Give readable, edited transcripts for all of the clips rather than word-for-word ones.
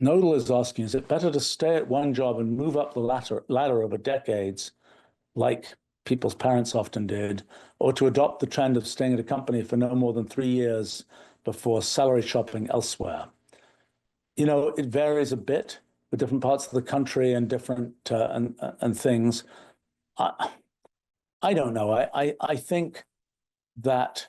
Nodal is asking, is it better to stay at one job and move up the ladder over decades, like people's parents often did, or to adopt the trend of staying at a company for no more than 3 years before salary shopping elsewhere? It varies a bit with different parts of the country and different and things. I, I don't know. I think that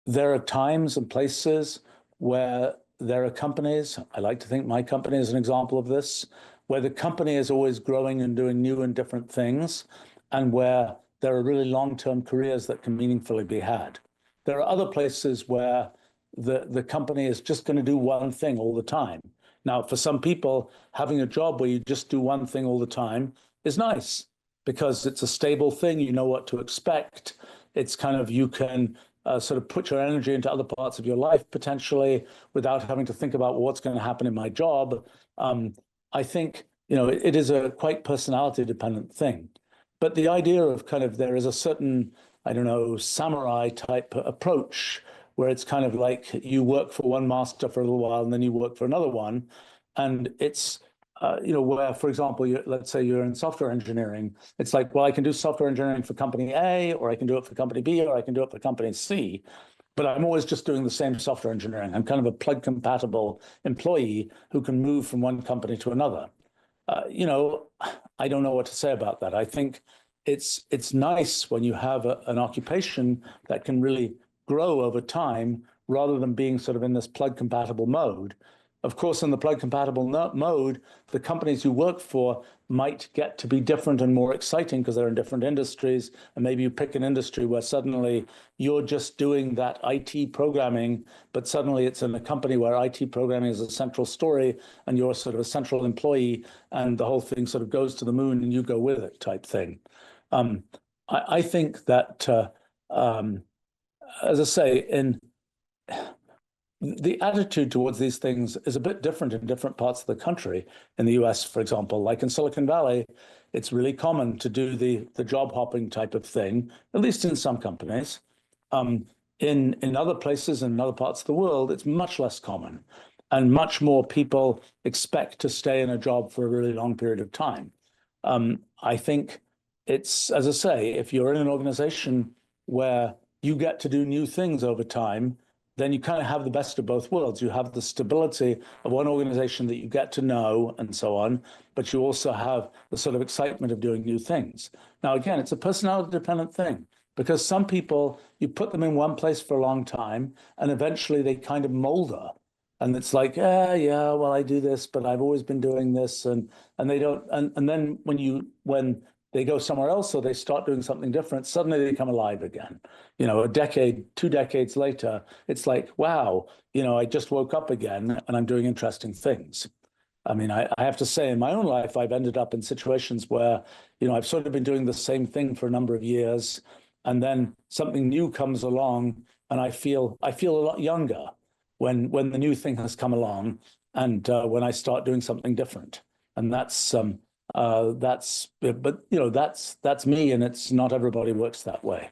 there are times and places where there are companies, I like to think my company is an example of this, where the company is always growing and doing new and different things, and where there are really long-term careers that can meaningfully be had. There are other places where the company is just going to do one thing all the time. Now, for some people, having a job where you just do one thing all the time is nice because it's a stable thing. You know what to expect. It's kind of, you can sort of put your energy into other parts of your life potentially without having to think about what's going to happen in my job. I think, it is a quite personality dependent thing. But the idea of kind of there is a certain, I don't know, samurai type approach where it's kind of like you work for one master for a little while and then you work for another one. And it's, where, for example, let's say you're in software engineering, it's like, well, I can do software engineering for company A, or I can do it for company B, or I can do it for company C. But I'm always just doing the same software engineering. I'm kind of a plug compatible employee who can move from one company to another. I don't know what to say about that. I think it's nice when you have an occupation that can really grow over time rather than being sort of in this plug compatible mode. Of course, in the plug compatible mode, the companies you work for might get to be different and more exciting because they're in different industries. And maybe you pick an industry where suddenly you're just doing that IT programming, but suddenly it's in a company where IT programming is a central story and you're sort of a central employee and the whole thing sort of goes to the moon and you go with it type thing. I think that, as I say, the attitude towards these things is a bit different in different parts of the country. In the US, for example, like in Silicon Valley, it's really common to do the job hopping type of thing, at least in some companies. In other places and in other parts of the world, it's much less common, and much more people expect to stay in a job for a really long period of time. I think it's, as I say, if you're in an organization where you get to do new things over time, then you kind of have the best of both worlds. You have the stability of one organization that you get to know and so on, but you also have the sort of excitement of doing new things. Now, again, it's a personality dependent thing because some people, you put them in one place for a long time and eventually they kind of molder. And it's like, yeah, well, I do this, but I've always been doing this. And they don't, and then when they go somewhere else or they start doing something different, suddenly they come alive again. A decade, 2 decades later, it's like, wow, I just woke up again and I'm doing interesting things. I mean, I have to say in my own life, I've ended up in situations where, I've sort of been doing the same thing for a number of years, and then something new comes along and I feel a lot younger when the new thing has come along and when I start doing something different. And that's me, and it's not everybody works that way.